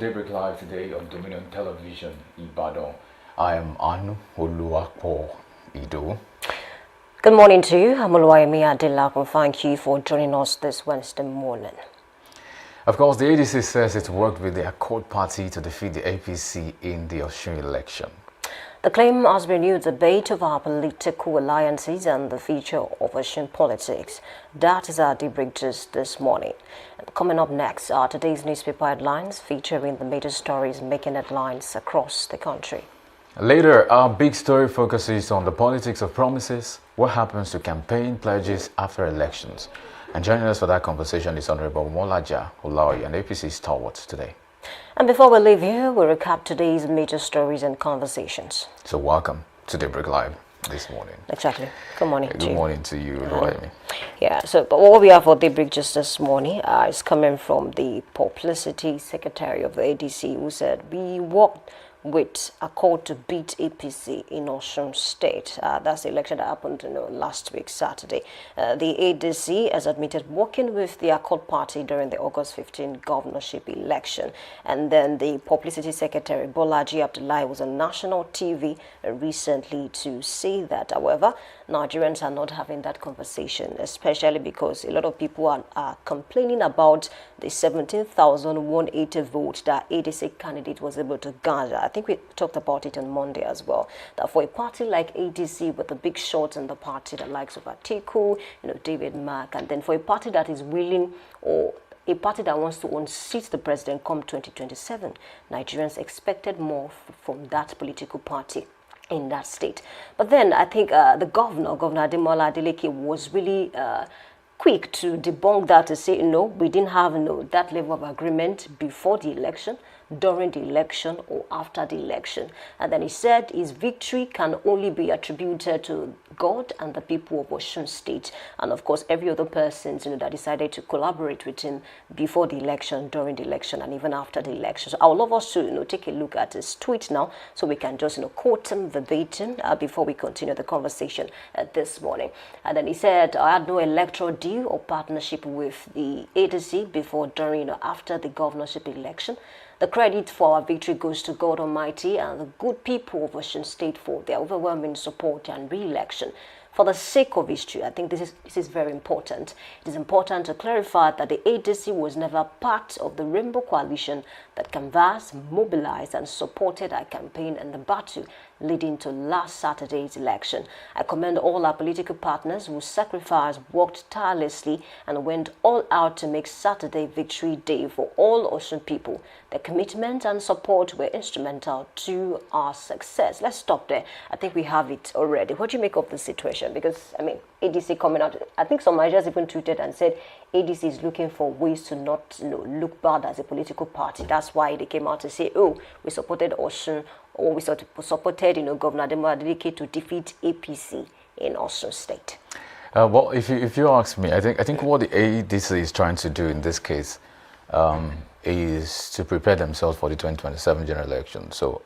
Daybreak Live today on Dominion Television, Ibadan. I am Anu Oluwapo Ido. Good morning to you. I'm Oluwayemi Adelaku. Thank you for joining us this Wednesday morning. Of course, the ADC says it worked with the Accord Party to defeat the APC in the Osun election. The claim has renewed debate over our political alliances and the future of Osun politics. That is our Daybreak gist this morning. And coming up next are today's newspaper headlines featuring the major stories making headlines across the country. Later, our big story focuses on the politics of promises, what happens to campaign pledges after elections. And joining us for that conversation is Honorable Molaja Olaoye, an APC stalwart today. And before we leave here, we'll recap today's major stories and conversations. So welcome to Daybreak Live this morning. Exactly. Good morning to you. Good morning to you, Oluwayemi. Yeah, so but what we have for Daybreak just this morning is coming from the Publicity Secretary of the ADC, who said, we worked with Accord to beat APC in Osun State. That's the election that happened last week, Saturday. The ADC has admitted working with the Accord Party during the August 15 governorship election. And then the Publicity Secretary, Bolaji Abdullahi, was on national TV recently to say that, however, Nigerians are not having that conversation, especially because a lot of people are complaining about the 17,180 votes that ADC candidate was able to garner. I think we talked about it on Monday as well, that for a party like ADC with the big shots in the party, the likes of Atiku, David Mark, and then for a party that is willing, or a party that wants to unseat the president come 2027, Nigerians expected more from that political party in that state. But then I think the Governor Ademola Adeleke, was really quick to debunk that, to say, no, we didn't have that level of agreement before the election, during the election, or after the election. And then he said his victory can only be attributed to God and the people of Osun State, and of course every other person that decided to collaborate with him before the election, during the election, and even after the election. So I would love us to take a look at his tweet now, so we can just quote him verbatim before we continue the conversation this morning. And then he said, I had no electoral deal or partnership with the ADC before, during, or after the governorship election. The credit for our victory goes to God Almighty and the good people of Osun State for their overwhelming support and re-election. For the sake of history, I think this is very important. It is important to clarify that the ADC was never part of the Rainbow Coalition that canvassed, mobilized, and supported our campaign in the battle leading to last Saturday's election. I commend all our political partners who sacrificed, worked tirelessly, and went all out to make Saturday Victory Day for all Osun people. Their commitment and support were instrumental to our success. Let's stop there. I think we have it already. What do you make of the situation? Because, I mean, ADC coming out, I think some managers even tweeted and said ADC is looking for ways to not look bad as a political party. That's why they came out to say, oh, we supported Osun, or we supported Governor Ademola Adeleke to defeat APC in Osun State. Well, if you ask me, I think what the ADC is trying to do in this case is to prepare themselves for the 2027 general election. So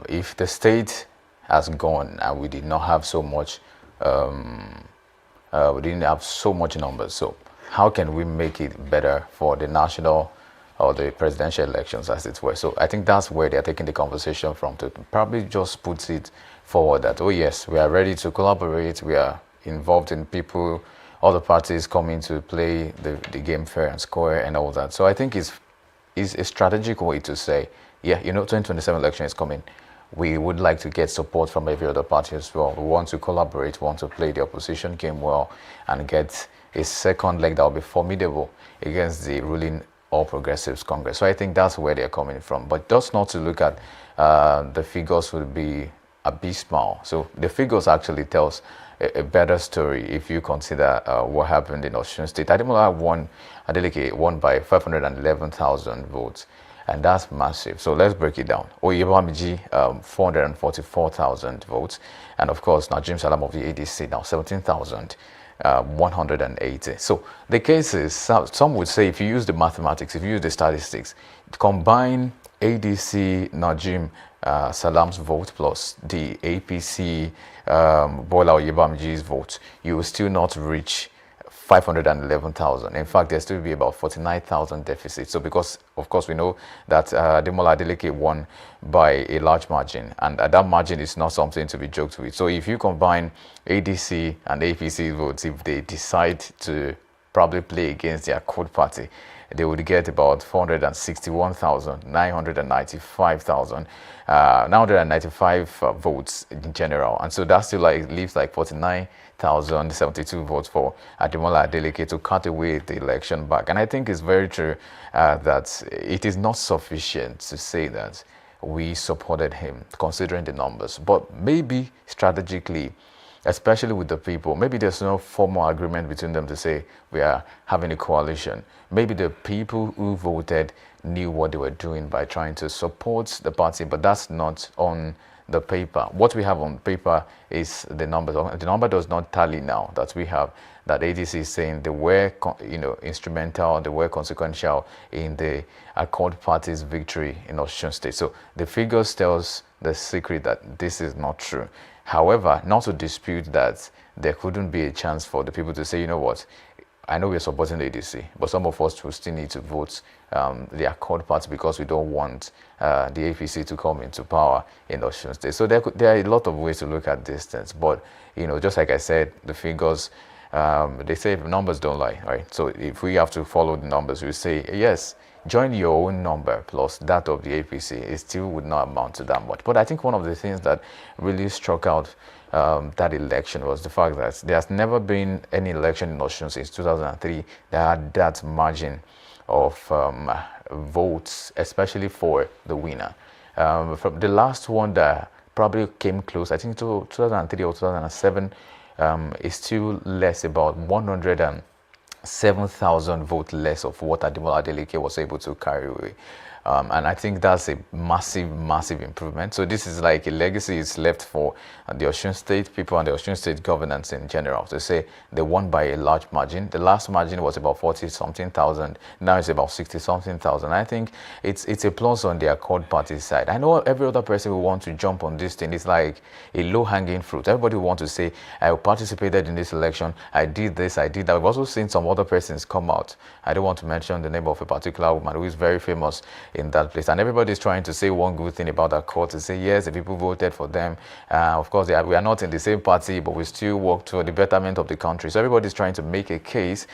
if the state has gone and we did not have so much, we didn't have so much numbers. So how can we make it better for the national or the presidential elections, as it were? So I think that's where they're taking the conversation from, to probably just put it forward that, oh yes, we are ready to collaborate, we are involved in people, all the parties coming to play the game fair and square and all that. So I think it's a strategic way to say, yeah, 2027 election is coming. We would like to get support from every other party as well. We want to collaborate, want to play the opposition game well, and get a second leg that will be formidable against the ruling All Progressives Congress. So I think that's where they're coming from. But just not to look at the figures would be abysmal. So the figures actually tells a better story if you consider what happened in Osun State. Adeleke won by 511,000 votes, and that's massive. So let's break it down. Oyebamiji, 444,000 votes, and of course Najim Salam of the ADC now 17,180. So the case is, some would say, if you use the mathematics, if you use the statistics, combine ADC Najim Salam's vote plus the APC Bola Oyebamji's vote, you will still not reach 511,000. In fact, there still be about 49,000 deficit. So because, of course, we know that Ademola Adeleke won by a large margin, and that margin is not something to be joked with. So if you combine ADC and APC votes, if they decide to probably play against their court party, they would get about 995 votes in general. And so that still leaves 49,072 votes for Ademola Adeleke to cut away the election back. And I think it's very true that it is not sufficient to say that we supported him, considering the numbers. But maybe strategically, especially with the people, maybe there's no formal agreement between them to say we are having a coalition. Maybe the people who voted knew what they were doing by trying to support the party, but that's not on the paper. What we have on paper is the numbers. The number does not tally now that we have, that ADC is saying they were, instrumental, they were consequential in the Accord Party's victory in Osun State. So the figures tells the secret that this is not true. However, not to dispute that there couldn't be a chance for the people to say, you know what, I know we're supporting the ADC, but some of us will still need to vote the Accord Party because we don't want the APC to come into power in Osun State. So there are a lot of ways to look at this things. But, just like I said, the figures, they say numbers don't lie, right? So if we have to follow the numbers, we say, yes, join your own number plus that of the APC, it still would not amount to that much. But I think one of the things that really struck out that election was the fact that there has never been any election in Osun since 2003 that had that margin of votes, especially for the winner. From the last one that probably came close, I think to 2003 or 2007, is still less, about 107,000 votes less of what Ademola Adeleke was able to carry away. And I think that's a massive, massive improvement. So this is like a legacy is left for the Osun State people and the Osun State governance in general to say they won by a large margin. The last margin was about 40-something thousand. Now it's about 60-something thousand. I think it's a plus on the Accord Party side. I know every other person will want to jump on this thing. It's like a low-hanging fruit. Everybody will want to say, I participated in this election. I did this, I did that. We've also seen some other persons come out. I don't want to mention the name of a particular woman who is very famous in that place, and everybody is trying to say one good thing about that court, to say yes, the people voted for them. Of course, we are not in the same party, but we still work for the betterment of the country. So everybody is trying to make a case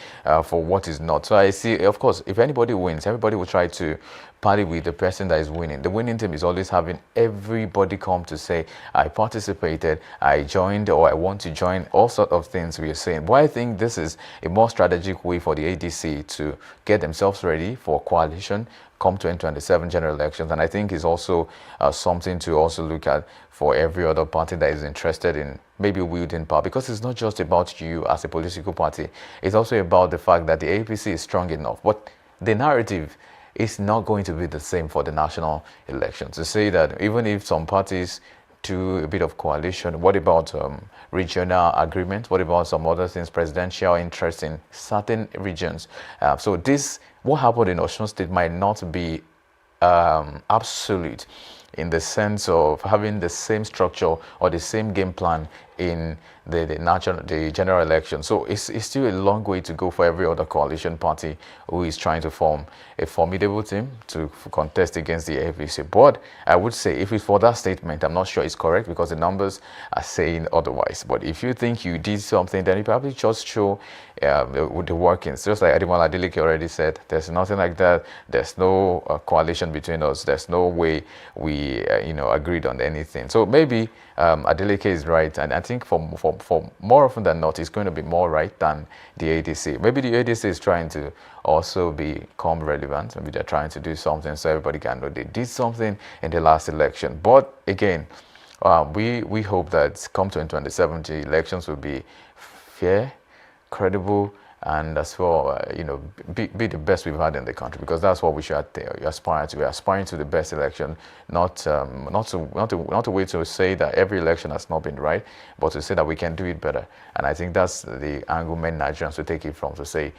for what is not. So I see, of course, if anybody wins, everybody will try to party with the person that is winning. The winning team is always having everybody come to say, I participated, I joined, or I want to join, all sorts of things we are saying. But I think this is a more strategic way for the ADC to get themselves ready for coalition come 2027 general elections. And I think it's also something to also look at for every other party that is interested in maybe wielding power, because it's not just about you as a political party. It's also about the fact that the APC is strong enough. But the narrative is not going to be the same for the national elections. To say that even if some parties do a bit of coalition, what about regional agreement? What about some other things, presidential interest in certain regions? So this, what happened in Osun State might not be absolute in the sense of having the same structure or the same game plan in the general election. So it's still a long way to go for every other coalition party who is trying to form a formidable team to contest against the APC. But I would say, if it's for that statement, I'm not sure it's correct because the numbers are saying otherwise. But if you think you did something, then you probably just show the workings. Just like Ademola Adeleke already said, there's nothing like that. There's no coalition between us. There's no way we agreed on anything. So maybe Adeleke is right, and I think for more often than not, it's going to be more right than the ADC. Maybe the ADC is trying to also become relevant. Maybe they're trying to do something so everybody can know they did something in the last election. But again, we hope that come 2027, the elections will be fair, credible, and as well, be the best we've had in the country, because that's what we should aspire to. We're aspiring to the best election, not to wait to say that every election has not been right, but to say that we can do it better. And I think that's the angle many Nigerians will take it from, to say,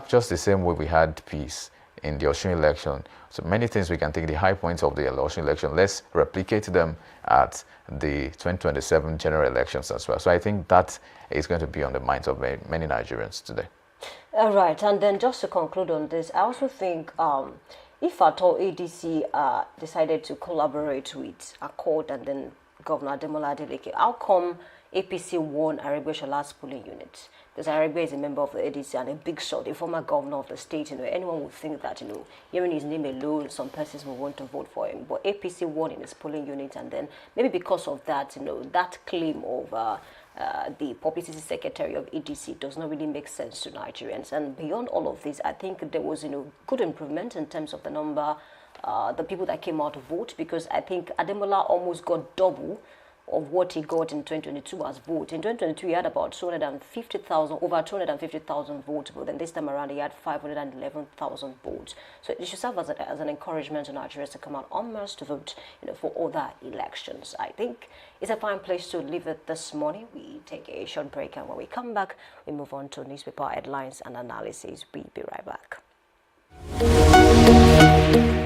just the same way we had peace in the Osun election. So many things we can take the high points of the Osun election, let's replicate them at the 2027 general elections as well. So I think that is going to be on the minds of many Nigerians today. All right, and then just to conclude on this, I also think if at all ADC decided to collaborate with Accord and then Governor Ademola Adeleke, how come APC won Arabia Shala's polling unit? Because Arabia is a member of the ADC and a big shot, a former governor of the state. Anyone would think that, hearing his name alone, some persons will want to vote for him. But APC won in his polling unit, and then maybe because of that, that claim of the publicity secretary of EDC does not really make sense to Nigerians. And beyond all of this, I think there was, good improvement in terms of the number, the people that came out to vote, because I think Ademola almost got double of what he got in 2022 as vote. In 2022, he had about 250,000, over 250,000 votes, but then this time around, he had 511,000 votes. So it should serve as an encouragement to Nigerians to come out en masse to vote, for other elections. I think it's a fine place to leave it this morning. We take a short break, and when we come back, we move on to newspaper headlines and analysis. We'll be right back.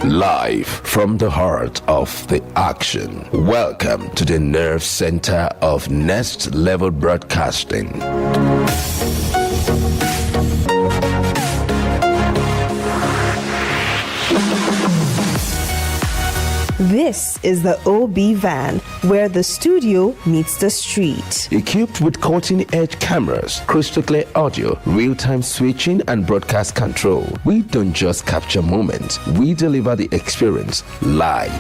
Live from the heart of the action. Welcome to the nerve center of Next Level Broadcasting. This is the OB van, where the studio meets the street. Equipped with cutting-edge cameras, crystal clear audio, real-time switching, and broadcast control, we don't just capture moments, we deliver the experience live.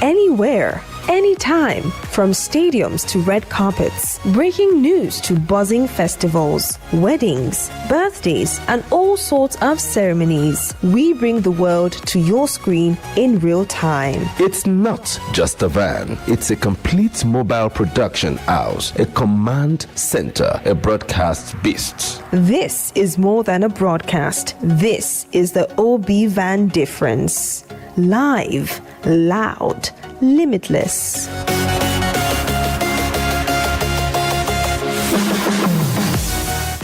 Anywhere, anytime, from stadiums to red carpets, breaking news to buzzing festivals, weddings, birthdays, and all sorts of ceremonies. We bring the world to your screen in real time. It's not just a van, it's a complete mobile production house, a command center, a broadcast beast. This is more than a broadcast. This is the OB van difference. Live, loud, limitless.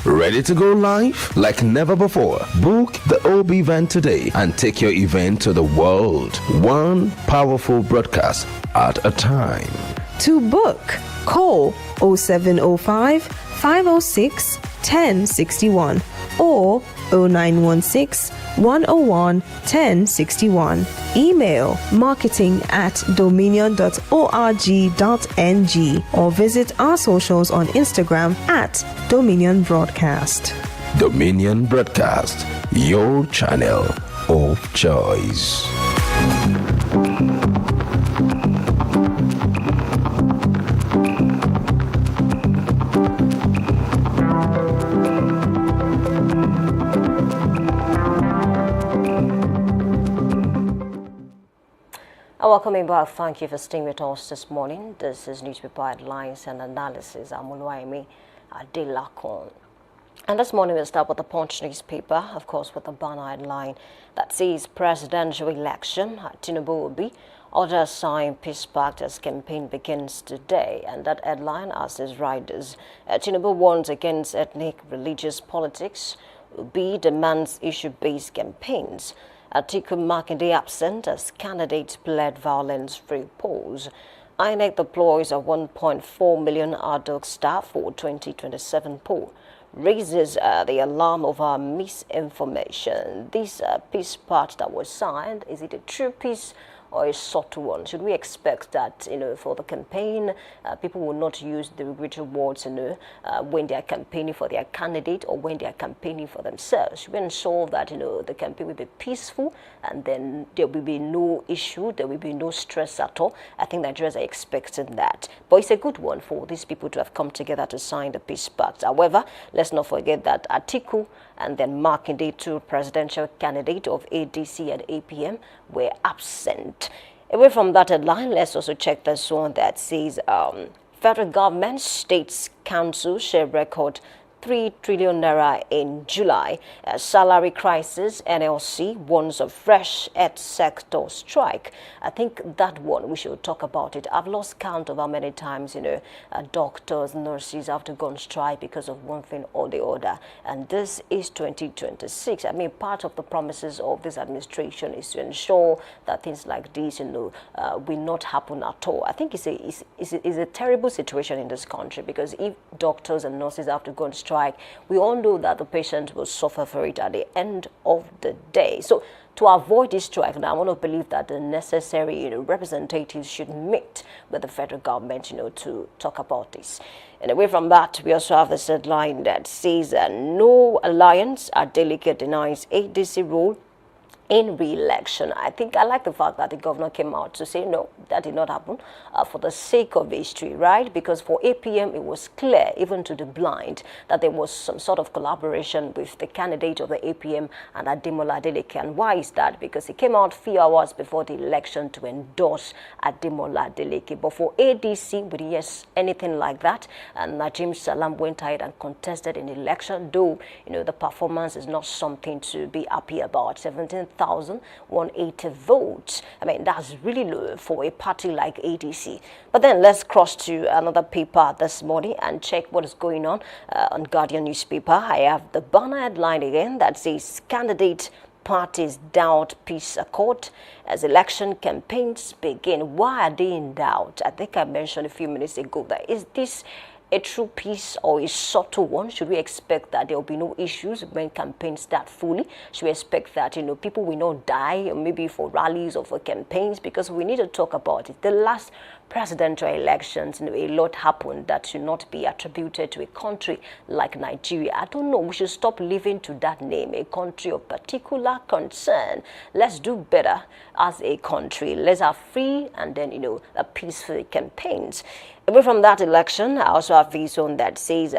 Ready to go live like never before? Book the OB van today and take your event to the world. One powerful broadcast at a time. To book, call 0705 506 1061 or 0916 101 1061. Email marketing@dominion.org.ng or visit our socials on Instagram @Dominion Broadcast. Dominion Broadcast, your channel of choice. Welcome back. Thank you for staying with us this morning. This is newspaper headlines and analysis. I'm Oluwaimi Adelakon. And this morning we'll start with the Punch newspaper, of course, with the banner headline that says presidential election. Tinubu will be order sign peace pact as campaign begins today. And that headline as his riders. Tinubu warns against ethnic religious politics. Obi demands issue-based campaigns. Atiku Makinde absent as candidates pled violence-free polls. INEC deploys a 1.4 million adult staff for 2027 poll. Raises the alarm over misinformation. This peace pact that was signed, is it a true peace or a subtle one? Should we expect that, for the campaign, people will not use derogatory words, when they are campaigning for their candidate or when they are campaigning for themselves? Should we ensure that, the campaign will be peaceful and then there will be no issue, there will be no stress at all? I think Nigerians are expecting that. But it's a good one for these people to have come together to sign the peace pact. However, let's not forget that Atiku and then Makinde, two presidential candidates of ADC and APM, were absent. Away from that headline, let's also check this one that says federal government, states council share record 3 trillion naira in July. Salary crisis, NLC warns of fresh health sector strike. I think that one, we should talk about it. I've lost count of how many times, doctors, nurses have to go on strike because of one thing or the other. And this is 2026. I mean, part of the promises of this administration is to ensure that things like this, will not happen at all. I think it's a terrible situation in this country, because if doctors and nurses have to go on strike, we all know that the patient will suffer for it at the end of the day. So to avoid this strike, now I want to believe that the necessary representatives should meet with the federal government to talk about this. And away from that, we also have this headline that says no alliance, Adeleke denies ADC role in re-election. I think I like the fact that the governor came out to say no, that did not happen for the sake of history, right? Because for APM, it was clear, even to the blind, that there was some sort of collaboration with the candidate of the APM and Ademola Adeleke. And why is that? Because he came out a few hours before the election to endorse Ademola Adeleke. But for ADC, we didn't hear anything like that. And Najim Salam went ahead and contested an election, though the performance is not something to be happy about. 17,180 votes. I mean, that's really low for a party like ADC. But then let's cross to another paper this morning and check what is going on Guardian newspaper. I have the banner headline again that says candidate parties doubt peace accord as election campaigns begin. Why are they in doubt? I think I mentioned a few minutes ago that is this a true peace or a subtle one? Should we expect that there will be no issues when campaigns start fully? Should we expect that people will not die, or maybe for rallies or for campaigns? Because we need to talk about it. The last presidential elections, a lot happened that should not be attributed to a country like Nigeria. I don't know. We should stop living to that name, a country of particular concern. Let's do better as a country. Let's have free and then a peaceful campaigns. Away from that election, I also have this one that says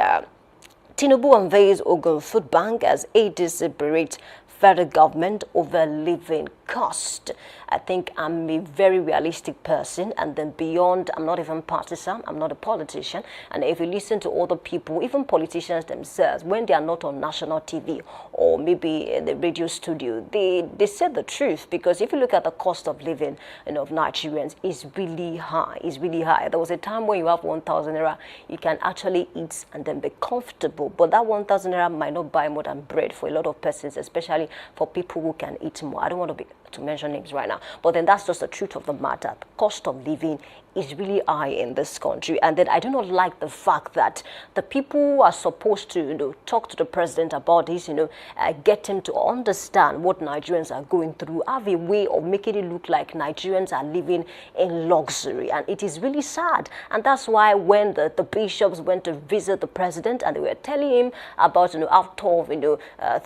Tinubu unveils Ogun Food Bank as ADC berates federal government over living cost. I think I'm a very realistic person, and then beyond, I'm not even partisan, I'm not a politician. And if you listen to other people, even politicians themselves, when they are not on national TV or maybe in the radio studio, they say the truth. Because if you look at the cost of living of Nigerians, it's really high. It's really high. There was a time when you have 1,000 naira, you can actually eat and then be comfortable. But that 1,000 naira might not buy more than bread for a lot of persons, especially for people who can eat more. I don't want to mention names right now, but then that's just the truth of the matter. Cost of living is really high in this country. And then I do not like the fact that the people who are supposed to talk to the president about this, get him to understand what Nigerians are going through, have a way of making it look like Nigerians are living in luxury. And it is really sad. And that's why when the bishops went to visit the president and they were telling him about how tough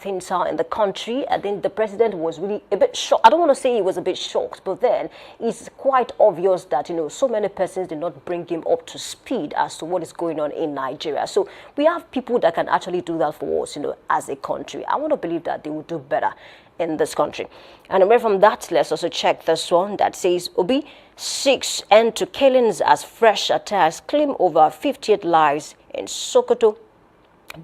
things are in the country, and then the president was really a bit shocked. I don't want to say he was a bit shocked, but then it's quite obvious that so many persons did not bring him up to speed as to what is going on in Nigeria. So we have people that can actually do that for us, as a country. I want to believe that they will do better in this country. And away from that, let's also check this one that says Obi seeks end to killings as fresh attacks claim over 58 lives in Sokoto,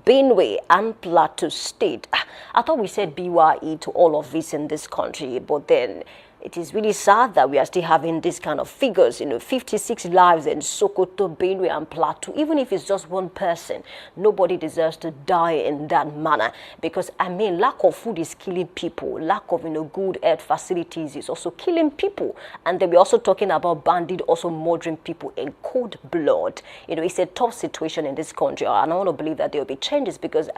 Benue and Plateau State. I thought we said BYE to all of this in this country, but then it is really sad that we are still having this kind of figures, 56 lives in Sokoto, Benue and Plateau. Even if it's just one person, nobody deserves to die in that manner. Because, lack of food is killing people. Lack of, good health facilities is also killing people. And then we're also talking about bandit also murdering people in cold blood. It's a tough situation in this country. And I want to believe that there will be changes because,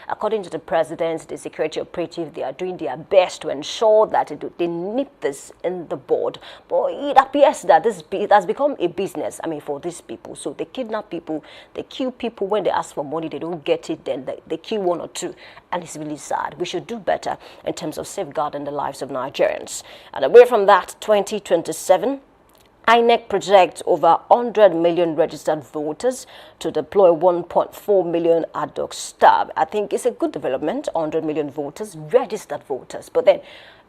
according to the president, the security operative, they are doing their best to ensure that they nip this in the board. But it appears that it has become a business, for these people. So they kidnap people, they kill people. When they ask for money, they don't get it, then they kill one or two. And it's really sad. We should do better in terms of safeguarding the lives of Nigerians. And away from that, 2027, INEC projects over 100 million registered voters to deploy 1.4 million ad hoc staff. I think it's a good development, 100 million voters, registered voters. But then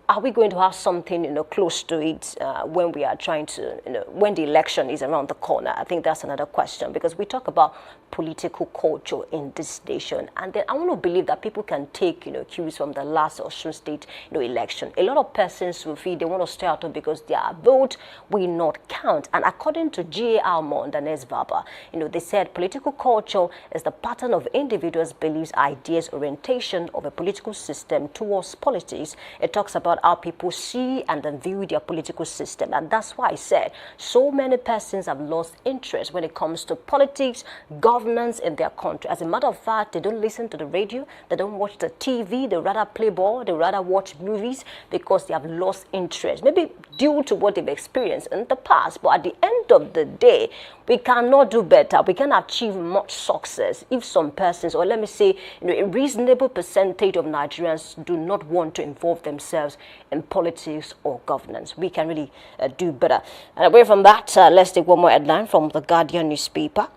are we going to have something, close to it when we are trying to, when the election is around the corner? I think that's another question, because we talk about political culture in this nation, and then I want to believe that people can take, cues from the last Osun State, election. A lot of persons will feel they want to stay out because their vote will not count. And according to G.A. Almond and S. Baba, they said political culture is the pattern of individuals' beliefs, ideas, orientation of a political system towards politics. It talks about how people see and then view their political system. And that's why I said so many persons have lost interest when it comes to politics, governance in their country. As a matter of fact, they don't listen to the radio, they don't watch the TV, they rather play ball, they rather watch movies, because they have lost interest, maybe due to what they've experienced in the past. But at the end of the day, we cannot do better. We can achieve much success if some persons, or let me say, a reasonable percentage of Nigerians do not want to involve themselves in politics or governance. We can really do better. And away from that, let's take one more headline from the Guardian newspaper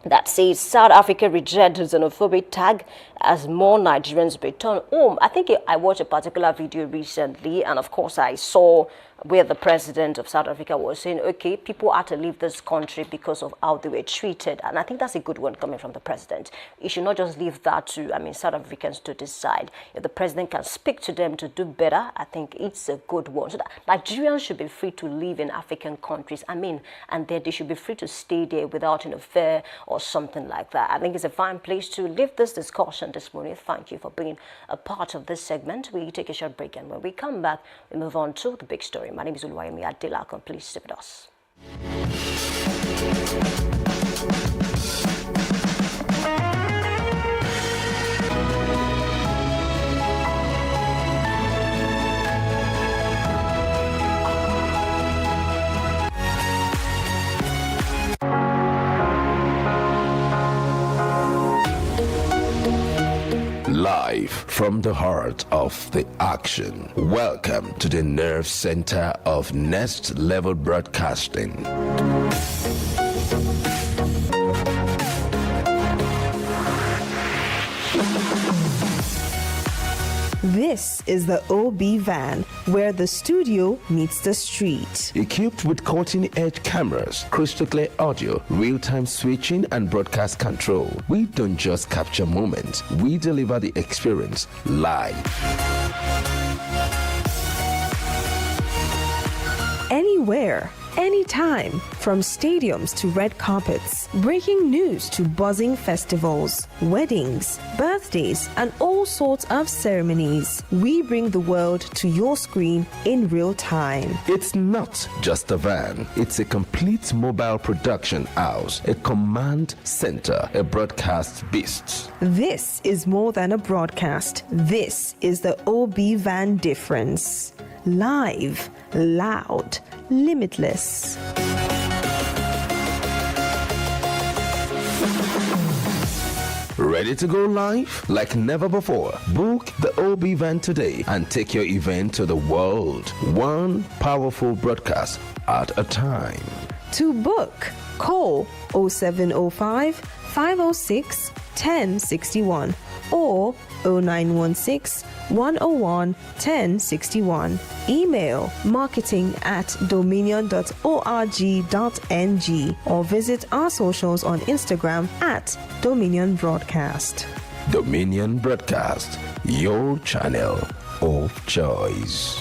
that says South Africa rejects xenophobic tag as more Nigerians return home. I think I watched a particular video recently, and of course I saw where the president of South Africa was saying, okay, people had to leave this country because of how they were treated. And I think that's a good one coming from the president. You should not just leave that to, South Africans to decide. If the president can speak to them to do better, I think it's a good one. So that Nigerians should be free to live in African countries. And then they should be free to stay there without an affair or something like that. I think it's a fine place to leave this discussion this morning. Thank you for being a part of this segment. We take a short break, and when we come back, we move on to the big story. My name is Oluwayemi Adelakun. Please stay with us. Live from the heart of the action. Welcome to the nerve center of Next Level Broadcasting. This is the OB van, where the studio meets the street. Equipped with cutting-edge cameras, crystal clear audio, real-time switching, and broadcast control, we don't just capture moments, we deliver the experience live. Anywhere, anytime, from stadiums to red carpets, breaking news to buzzing festivals, weddings, birthdays, and all sorts of ceremonies. We bring the world to your screen in real time. It's not just a van, it's a complete mobile production house, a command center, a broadcast beast. This is more than a broadcast. This is the OB van difference. Live, loud, limitless. Ready to go live like never before? Book the OB van today and take your event to the world. One powerful broadcast at a time. To book, call 0705 506 1061 or 0916 101 1061. Email marketing@dominion.org.ng or visit our socials on Instagram @Dominion Broadcast. Dominion Broadcast, your channel of choice.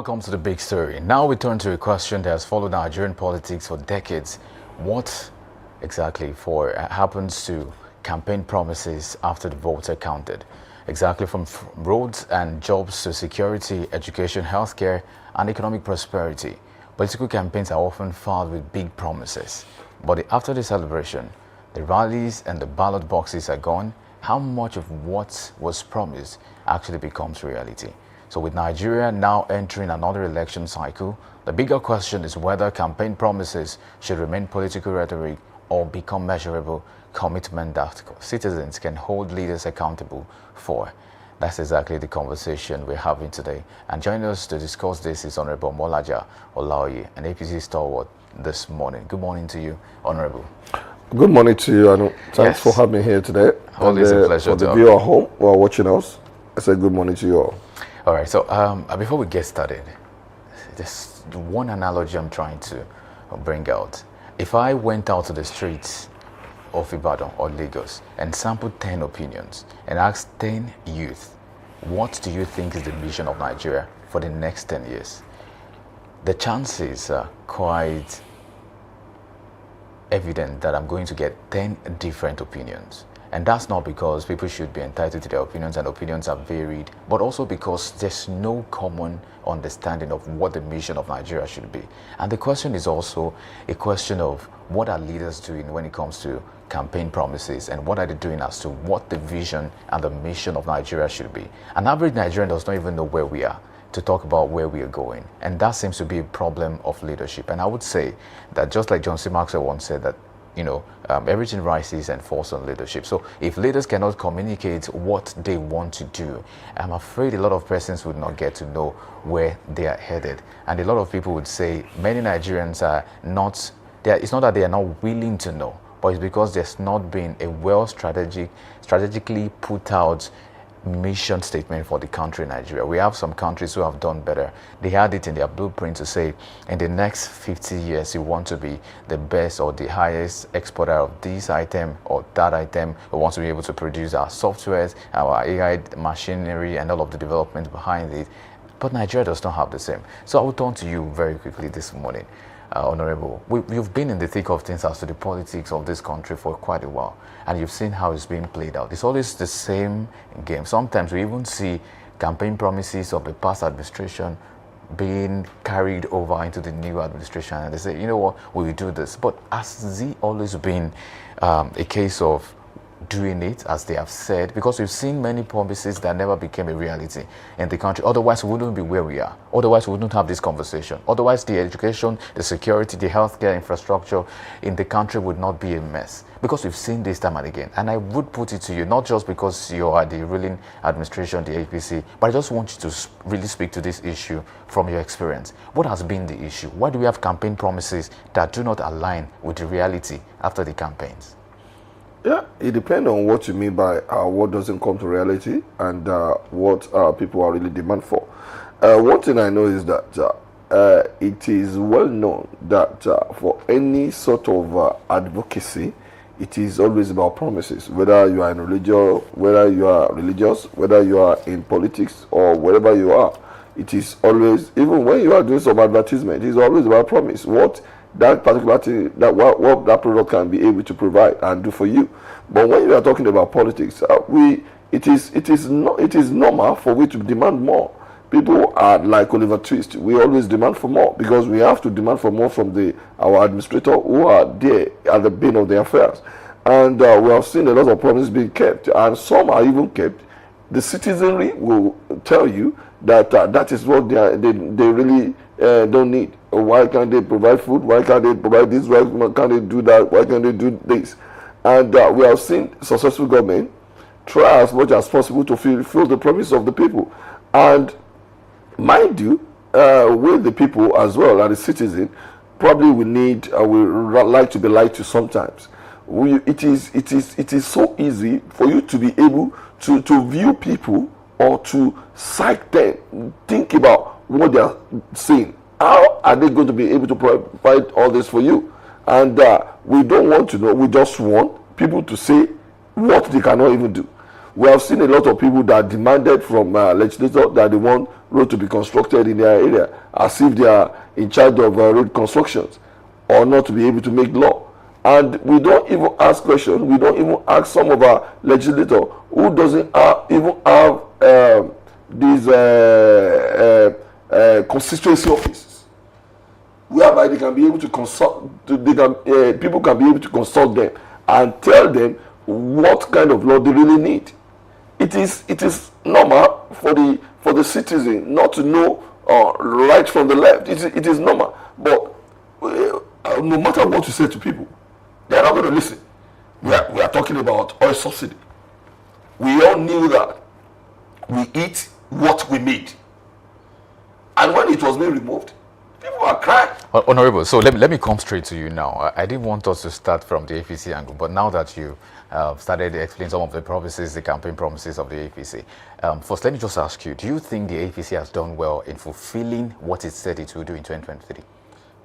welcome to the big story. Now we turn to a question that has followed Nigerian politics for decades. What exactly happens to campaign promises after the votes are counted? Exactly from roads and jobs to security, education, healthcare, and economic prosperity. Political campaigns are often followed with big promises. But after the celebration, the rallies and the ballot boxes are gone. How much of what was promised actually becomes reality? So with Nigeria now entering another election cycle, the bigger question is whether campaign promises should remain political rhetoric or become measurable commitment that citizens can hold leaders accountable for. That's exactly the conversation we're having today. And joining us to discuss this is Honorable Molaja Olaoye, an APC stalwart this morning. Good morning to you, Honorable. Good morning to you, Anu. Thanks for having me here today. Always a pleasure. For the viewer at home who are watching us, I say good morning to you all. All right, so before we get started, there's one analogy I'm trying to bring out. If I went out to the streets of Ibadan or Lagos and sampled 10 opinions and asked 10 youth, what do you think is the mission of Nigeria for the next 10 years? The chances are quite evident that I'm going to get 10 different opinions. And that's not because people should be entitled to their opinions, and opinions are varied, but also because there's no common understanding of what the mission of Nigeria should be. And the question is also a question of what are leaders doing when it comes to campaign promises, and what are they doing as to what the vision and the mission of Nigeria should be. An average Nigerian does not even know where we are to talk about where we are going. And that seems to be a problem of leadership. And I would say that just like John C. Maxwell once said that, everything rises and falls on leadership. So if leaders cannot communicate what they want to do, I'm afraid a lot of persons would not get to know where they are headed. And a lot of people would say many Nigerians are not, it's not that they are not willing to know, but it's because there's not been a strategically put out mission statement for the country Nigeria. We have some countries who have done better. They had it in their blueprint to say in the next 50 years you want to be the best or the highest exporter of this item or that item. We want to be able to produce our softwares, our AI machinery, and all of the development behind it. But Nigeria does not have the same. So I will turn to you very quickly this morning, Honorable. You've been in the thick of things as to the politics of this country for quite a while, and you've seen how it's being played out. It's always the same game. Sometimes we even see campaign promises of the past administration being carried over into the new administration, and they say, you know what, we will do this. But has it always been a case of doing it as they have said? Because we've seen many promises that never became a reality in the country. Otherwise we wouldn't be where we are. Otherwise we wouldn't have this conversation. Otherwise the education, the security, the healthcare infrastructure in the country would not be a mess. Because we've seen this time and again. And I would put it to you, not just because you are the ruling administration, the APC, but I just want you to really speak to this issue from your experience. What has been the issue? Why do we have campaign promises that do not align with the reality after the campaigns? Yeah, it depends on what you mean by what doesn't come to reality and what people are really demand for. One thing I know is that it is well known that for any sort of advocacy, it is always about promises. Whether you are in religion, whether you are religious, whether you are in politics, or wherever you are, it is always, even when you are doing some advertisement, it is always about promise. What that particular thing, what that product can be able to provide and do for you. But when you are talking about politics, it is normal for we to demand more. People are like Oliver Twist. We always demand for more because we have to demand for more from our administrator who are there at the beginning of the affairs. And we have seen a lot of promises being kept, and some are even kept. The citizenry will tell you that that is what they really don't need. Why can't they provide food? Why can't they provide this? Why can't they do that? Why can't they do this? And we have seen successful government try as much as possible to fulfill the promise of the people. And mind you, with the people as well and the citizen, probably we like to be lied to sometimes. It is so easy for you to be able to view people or to psych them, think about what they are saying. How are they going to be able to provide all this for you? And we don't want to know. We just want people to say what they cannot even do. We have seen a lot of people that demanded from legislators that they want road to be constructed in their area, as if they are in charge of road constructions, or not to be able to make law. And we don't even ask questions. We don't even ask some of our legislators who doesn't even have these constituency offices, whereby they can be able to consult. People can be able to consult them and tell them what kind of law they really need. It is normal for the citizen not to know right from the left. It is normal, but no matter what you say to people, they are not going to listen. We are talking about oil subsidy. We all knew that we eat what we made, and when it was being removed, people were crying. Honorable, so let me come straight to you now. I didn't want us to start from the APC angle, but now that you started explaining some of the promises, the campaign promises of the APC, first let me just ask you, do you think the APC has done well in fulfilling what it said it will do in 2023?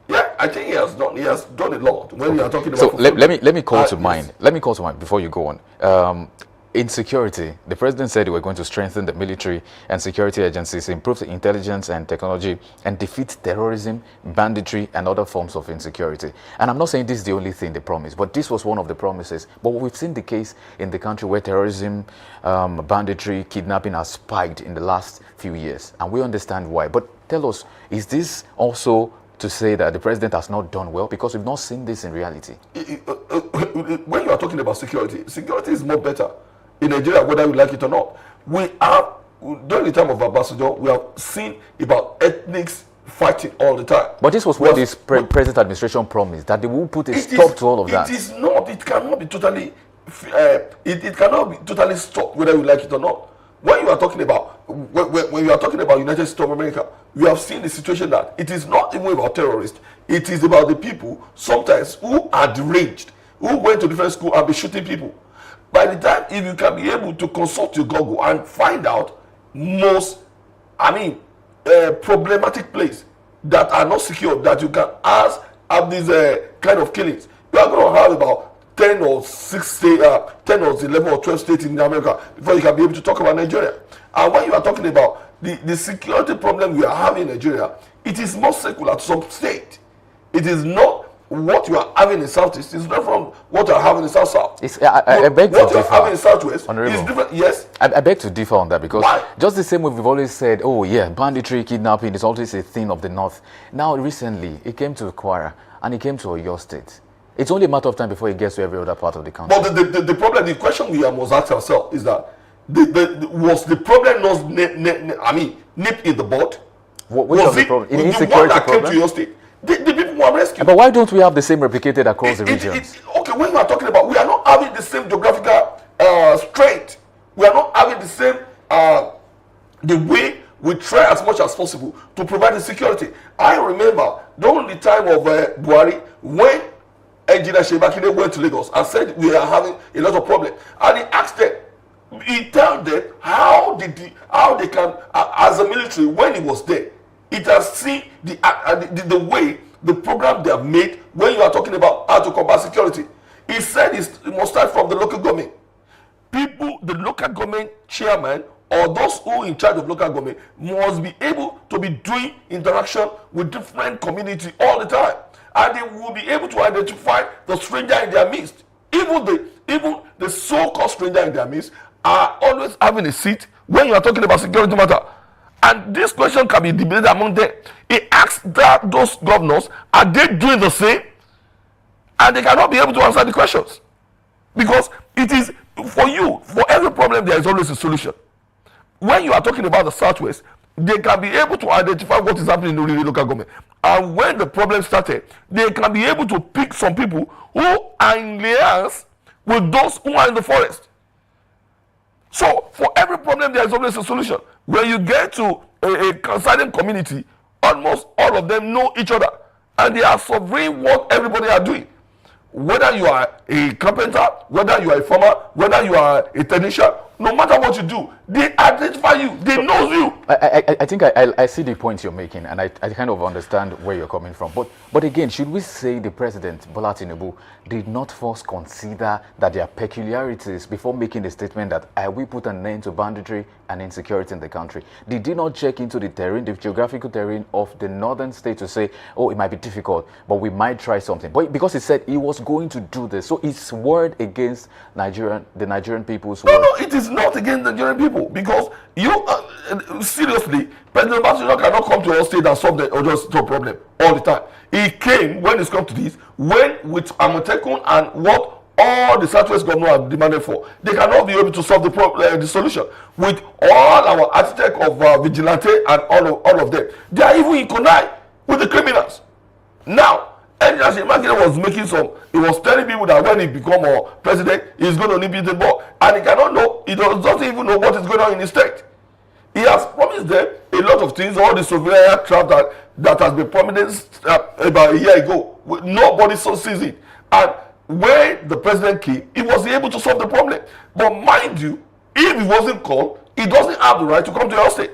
Yeah, I think he has done a lot. When you are talking about, so let me call to mind. Let me call to mind before you go on. Insecurity. The president said we're going to strengthen the military and security agencies, improve the intelligence and technology, and defeat terrorism, banditry, and other forms of insecurity. And I'm not saying this is the only thing they promised, but this was one of the promises. But we've seen the case in the country where terrorism, banditry, kidnapping has spiked in the last few years, and we understand why. But tell us, is this also to say that the president has not done well, because we've not seen this in reality? When you are talking about security is more better in Nigeria, whether we like it or not. We have, during the time of Ambassador, we have seen about ethnics fighting all the time. But this was what this present administration promised, that they will put a stop to all of that. It is not. It cannot be totally. It cannot be totally stopped, whether we like it or not. When you are talking about when you are talking about United States of America, we have seen the situation that it is not even about terrorists. It is about the people sometimes who are deranged, who went to different schools and be shooting people. By the time, if you can be able to consult your Google and find out most, problematic places that are not secure, that you can have these kind of killings, you are going to have about 10 or 11 or 12 states in America before you can be able to talk about Nigeria. And when you are talking about the security problem we are having in Nigeria, it is more secular to some state. It is not what you are having in Southeast. It's different from what you are having in South-South. I beg to differ. What you are having in Southwest is different. Yes. I beg to differ on that, because Why? just the same way we've always said, oh yeah, banditry, kidnapping is always a thing of the North. Now recently, it came to Kwara and it came to Oyo State. It's only a matter of time before it gets to every other part of the country. But the problem, the question we must ask ourselves is that was the problem not nip in the bud? Which was the problem? In the one that came to your state? The people who are rescued. But why don't we have the same replicated across the regions? Okay, when you are talking about, we are not having the same geographical strength. We are not having the same the way we try as much as possible to provide the security. I remember during the time of Buhari, when Engineer Shebakine went to Lagos and said we are having a lot of problems, and he asked them, he told them how they can, as a military, when he was there, it has seen the way the program they have made when you are talking about how to combat security. He said it must start from the local government. People, the local government chairman or those who are in charge of local government must be able to be doing interaction with different community all the time, and they will be able to identify the stranger in their midst. Even the so-called stranger in their midst are always having a seat when you are talking about security matter. And this question can be debated among them. He asked that those governors, are they doing the same? And they cannot be able to answer the questions. Because it is, for every problem there is always a solution. When you are talking about the Southwest, they can be able to identify what is happening in the local government. And when the problem started, they can be able to pick some people who are in alliance with those who are in the forest. So for every problem there is always a solution. When you get to a concerning community, almost all of them know each other, and they are surveying what everybody are doing. Whether you are a carpenter, whether you are a farmer, whether you are a technician, no matter what you do, they identify you, they know you. I think I see the point you're making, and I kind of understand where you're coming from. But again, should we say the president, Bola Tinubu, did not first consider that there are peculiarities before making the statement that I will put an end to banditry and insecurity in the country? Did he not check into the terrain, the geographical terrain of the northern state to say, oh, it might be difficult, but we might try something? But because he said he was going to do this, so his word against the Nigerian people's word. No, it is not against the Nigerian people, because you seriously, President Bassirou cannot come to our state and solve the or just solve problem all the time. He came when it's come to this, when with Amotekun and what all the Southwest government have demanded for, they cannot be able to solve the problem, the solution. With all our architect of vigilante and all of them, they are even in connive with the criminals. Now, Engineer Makinde was making he was telling people that when he become president, he's going to nip the ball, and he cannot know, he doesn't even know what is going on in his state. He has promised them a lot of things, all the surveillance aircraft that has been promised about a year ago. Nobody sees it. And when the president came, he was able to solve the problem. But mind you, if he wasn't called, he doesn't have the right to come to your state.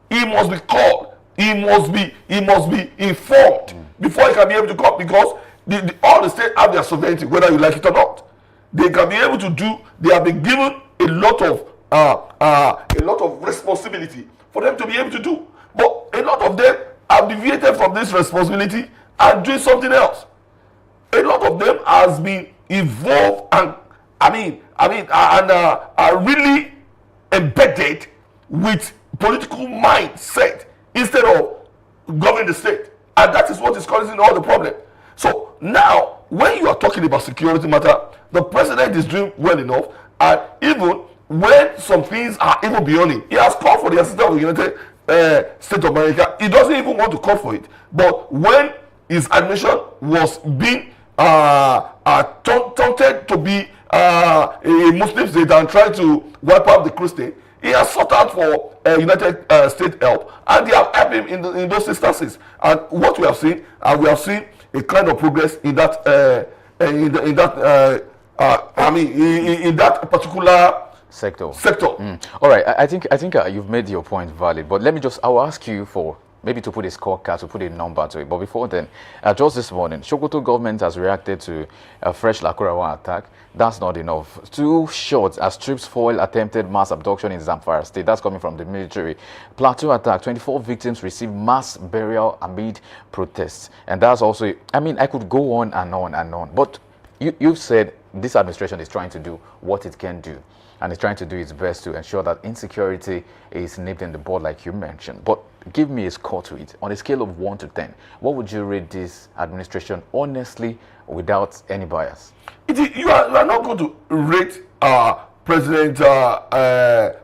He must be called. He must be informed before he can be able to come, because all the states have their sovereignty, whether you like it or not. They can be able to do. They have been given a lot of responsibility for them to be able to do. But a lot of them have deviated from this responsibility and doing something else. A lot of them has been involved and are really embedded with political mindset instead of governing the state, and that is what is causing all the problem. So now, when you are talking about security matter, the president is doing well enough, and even when some things are even beyond him, he has called for the assistance of the United States of America. He doesn't even want to call for it. But when his administration was being taunted to be a Muslim state and trying to wipe out the Christian, he has sought out for United States help, and they have helped him in those instances. And what we have seen a kind of progress in that in that particular sector. All right, I think you've made your point valid, but I will ask you for maybe to put a scorecard, to put a number to it. But before then, just this morning, Sokoto government has reacted to a fresh Lakurawa attack. That's not enough. 2 shots as troops foil attempted mass abduction in Zamfara state. That's coming from the military. Plateau attack, 24 victims received mass burial amid protests. And that's also, I could go on and on and on. But you've said this administration is trying to do what it can do. And it's trying to do its best to ensure that insecurity is nipped in the bud, like you mentioned. But give me a score to it. On a scale of 1 to 10, what would you rate this administration honestly, without any bias? You are not going to rate President Bola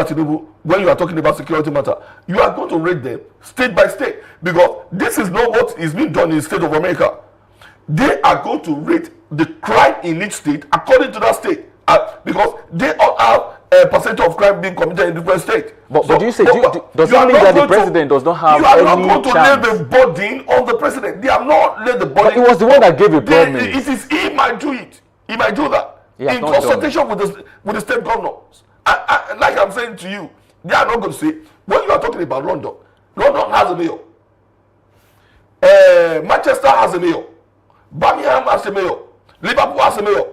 Tinubu when you are talking about security matter. You are going to rate them state by state, because this is not what is being done in the state of America. They are going to rate the crime in each state according to that state, because they all have a percentage of crime being committed in different states. But do you say, does that mean that the president does not have any chance? You are not going to lay the burden on the president. They have not laid the burden. But it was the one that gave a promise. It is he might do it. He might do that in consultation with the state governors. Like I'm saying to you, they are not going to say, when you are talking about London has a mayor. Manchester has a mayor. Birmingham has a mayor. Liverpool has a mayor.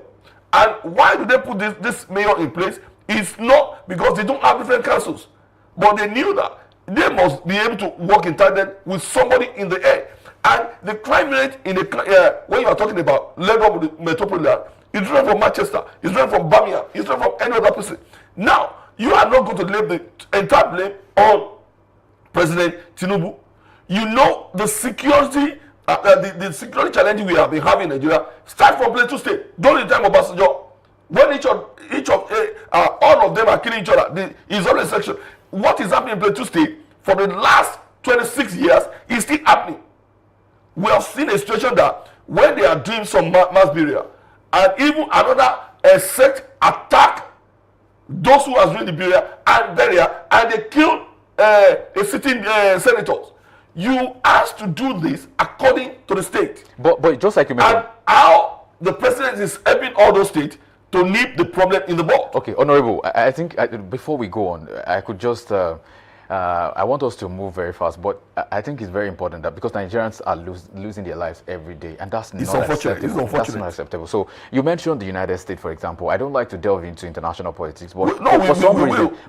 And why do they put this mayor in place? It's not because they don't have different councils, but they knew that they must be able to work in tandem with somebody in the air. And the crime rate in the when you are talking about Lagos metropolitan, it's different from Manchester, it's different from Birmingham, it's different from any other person. Now, you are not going to lay the entire blame on President Tinubu. You know the security. The security challenge we have been having in Nigeria start from Plateau State during the time of Obasanjo. When all of them are killing each other, is always section. What is happening in Plateau State for the last 26 years is still happening. We have seen a situation that when they are doing some mass burial, and even another sect attack those who are doing the burial, and they killed a sitting senators. You asked to do this according to the state. But just like you mentioned, and how the president is helping all those states to to nip the problem in the bud. Okay, Honorable, I think before we go on, I could just, I want us to move very fast, but I think it's very important that because Nigerians are losing their lives every day, and that's not unfortunate. acceptable. It's unfortunate. That's not acceptable. So you mentioned the United States, for example. I don't like to delve into international politics, but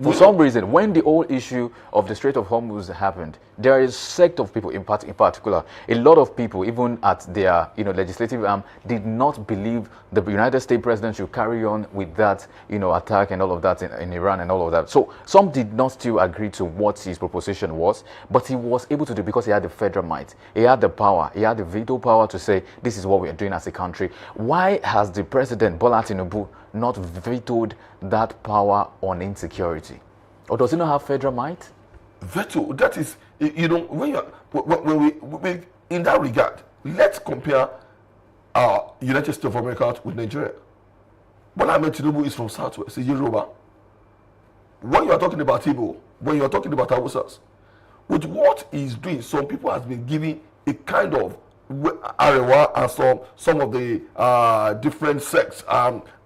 for some reason, when the whole issue of the Strait of Hormuz happened, there is a sect of people in particular, a lot of people, even at their legislative arm, did not believe the United States president should carry on with that attack and all of that in Iran and all of that. So some did not still agree to what his proposition was, but he was able to do because he had the federal might, he had the power, he had the veto power to say this is what we are doing as a country. Why has the president Bola Tinubu not vetoed that power on insecurity? Or does he not have federal might? Veto, that is, when we in that regard, let's compare United States of America with Nigeria. Bola Ahmed Tinubu is from Southwest, he's Yoruba. When you are talking about Igbo, when you are talking about Hausas, with what he's doing, some people has been giving a kind of Arewa and some of the different sects,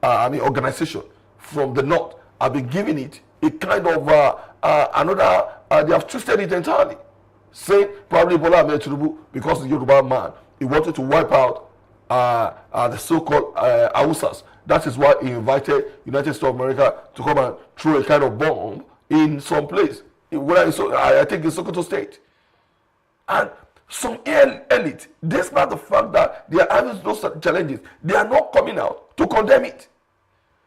organization from the north have been giving it a kind of they have twisted it entirely, saying probably Bola Ahmed Tinubu, because the Yoruba man, he wanted to wipe out the so-called Hausas. That is why he invited United States of America to come and throw a kind of bomb in some place. I think in Sokoto State. And some elite, despite the fact that they are having those challenges, they are not coming out to condemn it.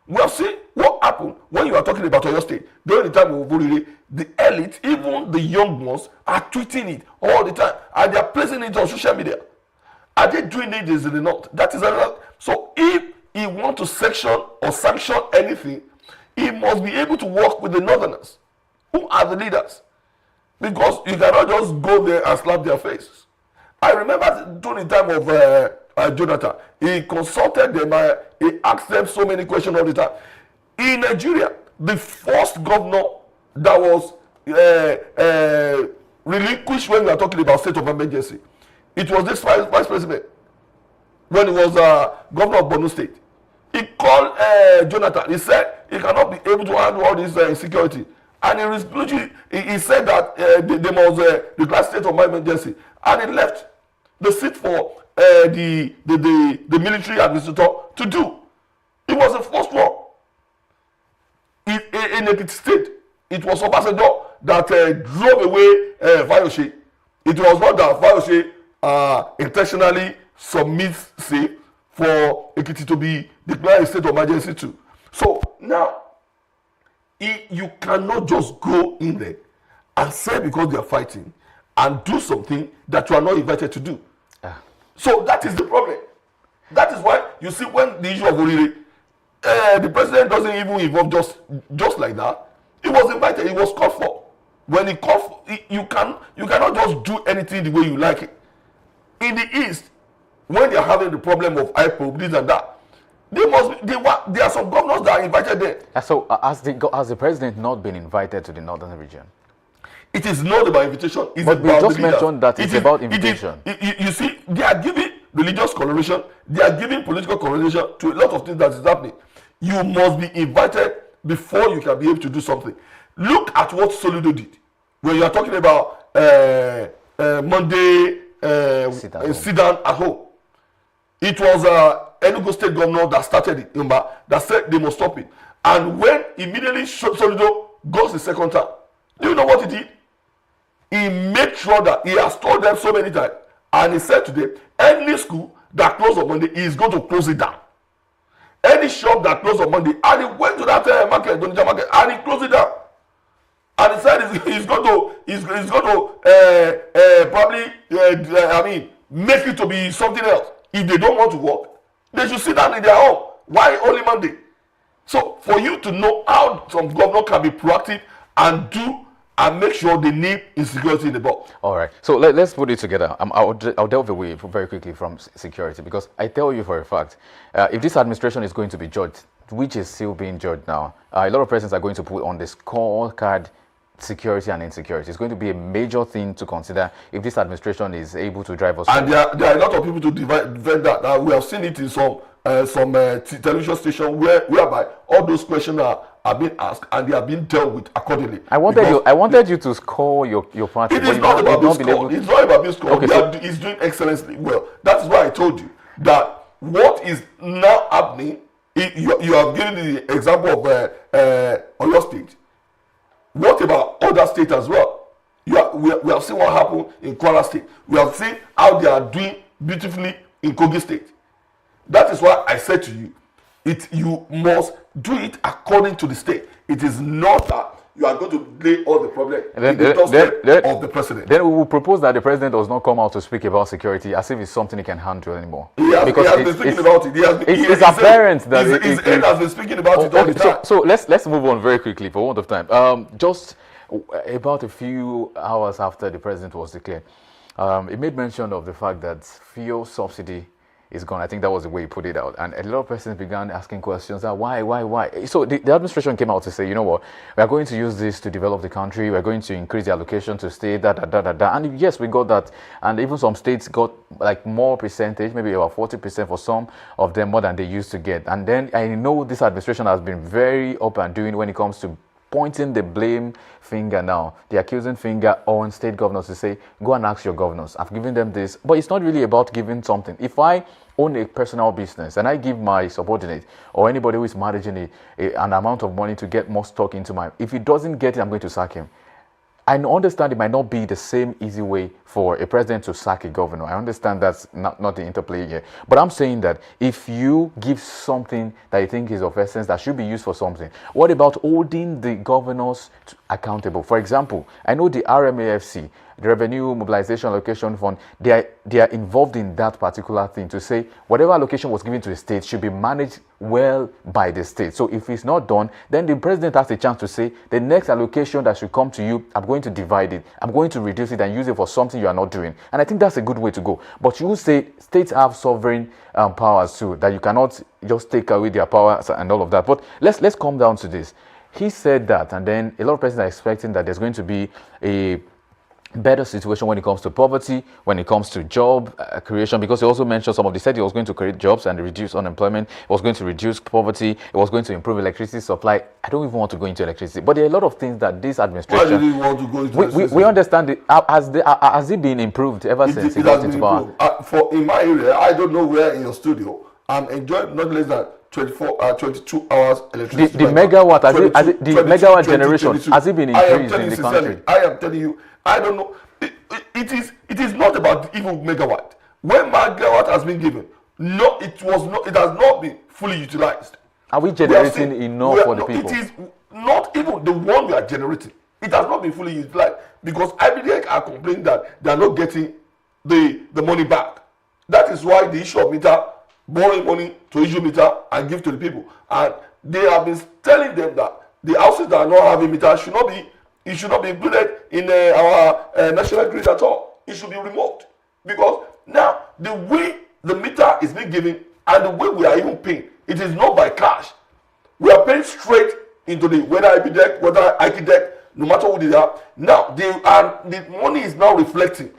We have seen what happened when you are talking about Oyo State. During the time of Oburire, the elite, even the young ones, are tweeting it all the time. And they are placing it on social media. Are they doing it in the north? That is another. So if he wants to section or sanction anything, he must be able to work with the northerners, who are the leaders. Because you cannot just go there and slap their faces. I remember during the time of Jonathan, he consulted them, he asked them so many questions all the time. In Nigeria, the first governor that was relinquished when we are talking about state of emergency, it was this vice president, when he was governor of Borno State. He called Jonathan. He said he cannot be able to handle all this insecurity. And he said that they must declare state of emergency. And he left the seat for the military administrator to do. It was the first one. In Ekiti State, it was Obasanjo that drove away Fayose. It was not that Fayose intentionally submits, for Ekiti to be declared a state of emergency too. So now, you cannot just go in there and say because they are fighting and do something that you are not invited to do. So that is the problem. That is why you see when the issue of Orire, the president doesn't even involve just like that. He was invited, he was called for. When he called for, you cannot just do anything the way you like it. In the East, when they are having the problem of IPOB, this and that, there are some governors that are invited there. So has the president not been invited to the northern region? It is not about invitation. It's but about we just mentioned that it's about invitation. You see, they are giving religious coloration, they are giving political coloration to a lot of things that is happening. You must be invited before you can be able to do something. Look at what Soludo did. When you are talking about Monday sit down at home. It was Enugu State governor that started it, that said they must stop it. And when immediately Soludo goes the second time, do you know what he did? He made sure that he has told them so many times, and he said to them, any school that closes on Monday, he is going to close it down. Any shop that closes on Monday, and he went to that market, Donija market, and he closed it down. And he said he's going to probably make it to be something else. If they don't want to work, they should sit down in their home. Why only Monday? So for you to know how some governor can be proactive and make sure they nip insecurity in the ball. All right. So let's put it together. I'll delve away very quickly from security, because I tell you for a fact, if this administration is going to be judged, which is still being judged now, a lot of presidents are going to put on the scorecard security and insecurity. It's going to be a major thing to consider if this administration is able to drive us. And there are a lot of people to defend that. We have seen it in some television station whereby all those questions are being asked and they are being dealt with accordingly. I wanted you to score your party. It is not about being scored. It's not about being scored. Okay, he's doing excellently well. That is why I told you that what is now happening. You have given the example of Oyo State. What about other states as well? We have seen what happened in Kwara State. We have seen how they are doing beautifully in Kogi State. That is why I said to you, you must do it according to the state. It is not that you are going to lay all the problem in the doorstep of the president. Then we will propose that the president does not come out to speak about security as if it's something he can handle anymore. He has been speaking about it. It's apparent that his head has been speaking about it all the time. So let's move on very quickly for want of time. Just about a few hours after the president was declared, he made mention of the fact that fuel subsidy is gone. I think that was the way he put it out. And a lot of persons began asking questions like, why? So the administration came out to say, you know what, we are going to use this to develop the country. We're going to increase the allocation to state, And yes, we got that. And even some states got like more percentage, maybe about 40% for some of them, more than they used to get. And then I know this administration has been very up and doing when it comes to pointing the blame finger now, the accusing finger on state governors to say, go and ask your governors. I've given them this. But it's not really about giving something. If I own a personal business and I give my subordinate or anybody who is managing an amount of money to get more stock into if he doesn't get it, I'm going to sack him. I understand it might not be the same easy way for a president to sack a governor. I understand that's not the interplay here. But I'm saying that if you give something that you think is of essence that should be used for something, what about holding the governors accountable? For example, I know the RMAFC, the Revenue Mobilization Allocation Fund, they are involved in that particular thing to say whatever allocation was given to the state should be managed well by the state. So if it's not done, then the president has a chance to say the next allocation that should come to you, I'm going to divide it, I'm going to reduce it and use it for something you are not doing. And I think that's a good way to go. But you say states have sovereign powers too, that you cannot just take away their powers and all of that. But let's come down to this. He said that, and then a lot of persons are expecting that there's going to be a better situation when it comes to poverty, when it comes to job creation, because he also mentioned some of the said he was going to create jobs and reduce unemployment, it was going to reduce poverty, it was going to improve electricity supply. I don't even want to go into electricity, but there are a lot of things that this administration. Why did he want to go into electricity? We understand it. Has it been improved ever since he got into power? In my area, I don't know where in your studio, I'm enjoying not less than 22 hours electricity. The megawatt, the megawatt generation, has it been increased in the country? I am telling you, I don't know. It is not about even megawatt. When megawatt has been given, it has not been fully utilized. Are we generating enough for the people? It is not even the one we are generating. It has not been fully utilized because IBDEC are complaining that they are not getting the money back. That is why the issue of meter, borrowing money to issue meter and give to the people. And they have been telling them that the houses that are not having meter should not be included in our national grid at all. It should be removed. Because now, the way the meter is being given and the way we are even paying, it is not by cash. We are paying straight into whether IBDEC, whether IKDEC, no matter who they are. Now, the money is now reflecting.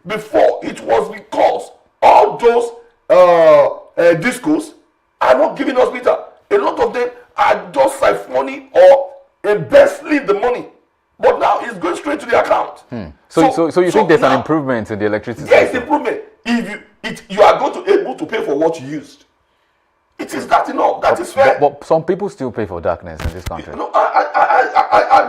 Before, it was because all those discos are not giving us meter. A lot of them are just siphoning or embezzling the money. But now it's going straight to the account. So you think there's an improvement in the electricity? Yes, improvement. If you are going to be able to pay for what you used, it is that enough. That is fair. But some people still pay for darkness in this country. No, I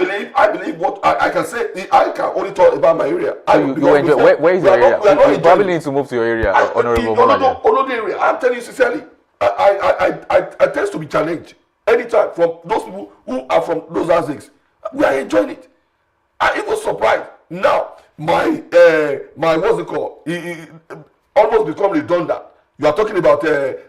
believe what I can say. I can only talk about my area. Where is your area? You probably need to move to your area, Honorable Manager. Olode area. I'm telling you sincerely. I tend to be challenged anytime from those people who are from those aspects. We are enjoying it. I even surprised. Now, my what's it called? It almost become redundant. You are talking about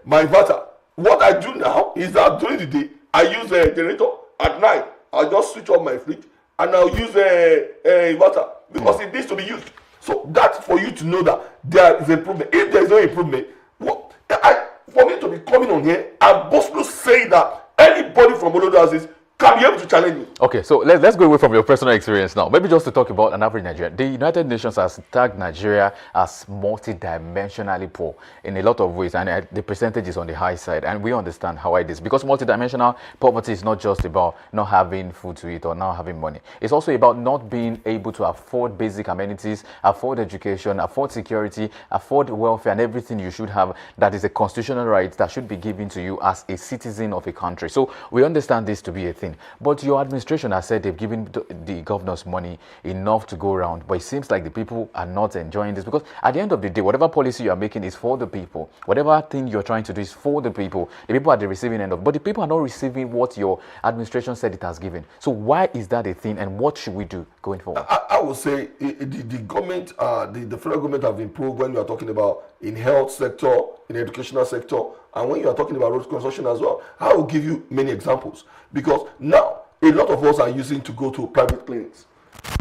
my inverter. What I do now is that during the day, I use a generator. At night, I'll just switch off my fridge and I'll use a inverter because it needs to be used. So that's for you to know that there is improvement. If there is no improvement, for me to be coming on here and boastfully saying that anybody from Olodo houses can be able to challenge me. Okay, so let's go away from your personal experience now. Maybe just to talk about an average Nigerian. The United Nations has tagged Nigeria as multidimensionally poor in a lot of ways, and the percentage is on the high side. And we understand how it is, because multidimensional poverty is not just about not having food to eat or not having money. It's also about not being able to afford basic amenities, afford education, afford security, afford welfare, and everything you should have that is a constitutional right that should be given to you as a citizen of a country. So we understand this to be a thing. But your administration has said they've given the governors money enough to go around, but it seems like the people are not enjoying this, because at the end of the day, whatever policy you are making is for the people. Whatever thing you're trying to do is for the people. The people are the receiving end of, but the people are not receiving what your administration said it has given. So why is that a thing, and what should we do going forward? I would say the government, the federal government have improved when you are talking about in health sector, in educational sector, and when you are talking about road construction as well. I will give you many examples, because now a lot of us are using to go to private clinics.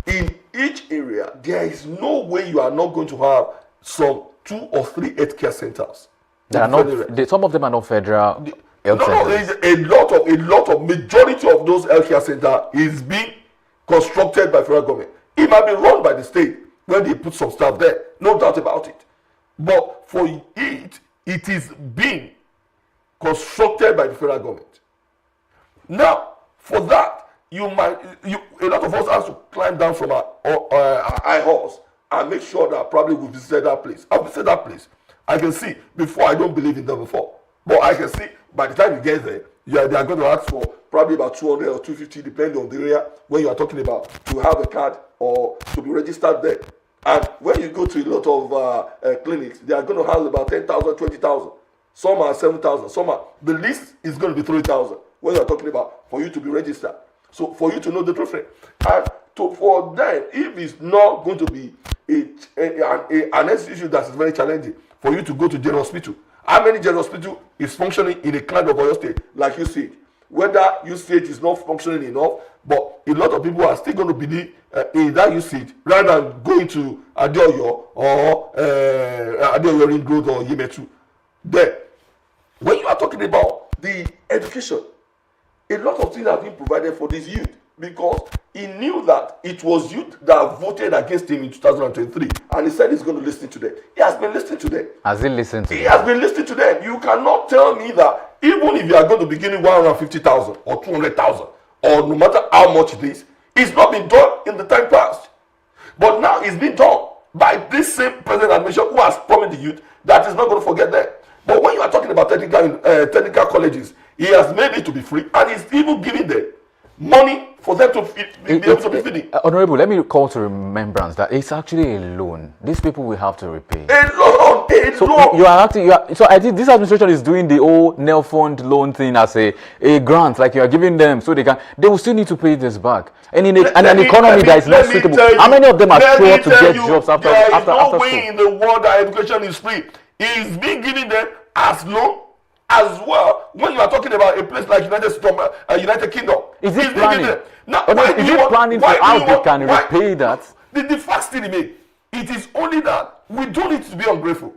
In each area, there is no way you are not going to have some 2 or 3 healthcare centers. There are not. Some of them are not federal. Health centers. A lot of majority of those healthcare centers is being constructed by federal government. It might be run by the state when they put some stuff there, no doubt about it. But for it is being constructed by the federal government. Now, for that, a lot of us has to climb down from our high horse and make sure that probably we visit that place. I've visited that place. I can see before. I don't believe in them before, but I can see by the time you get there, they are going to ask for probably about 200 or 250, depending on the area when you are talking about, to have a card or to be registered there. And when you go to a lot of clinics, they are going to have about 10,000, 20,000. Some are 7,000. Some are. The least is going to be 3,000 when you are talking about for you to be registered. So for you to know the difference, and for them, if it's not going to be an issue that is very challenging for you to go to general hospital. How many general hospital is functioning in a clime of Oyo State, like you said? Whether usage is not functioning enough, but a lot of people are still going to believe in that usage rather than going to Adeoyo or Adeoyo Ring Road or Yemetu. Then, when you are talking about the education, a lot of things have been provided for this youth, because he knew that it was youth that voted against him in 2023, and he said he's going to listen to them. He has been listening to them. Has he listened to them? He has been listening to them. You cannot tell me that even if you are going to be getting 150,000 or 200,000, or no matter how much it is, it's not been done in the time past. But now it's been done by this same president administration who has promised the youth that is not going to forget them. But when you are talking about technical colleges, he has made it to be free, and he's even giving them money for them to be able to be feeding. Honorable, let me call to remembrance that it's actually a loan. These people will have to repay. A loan. So I think this administration is doing the whole Nel Fund loan thing as a grant, like you are giving them so they will still need to pay this back. And in an economy that is not suitable, how many of them are sure to get jobs after there is no school? way in the world that education is free. It's being given them as loan as well. When you are talking about a place like United Kingdom, is it planning? Now, is it planning for how they can repay that? The fact still remains. It is only that we don't need to be ungrateful.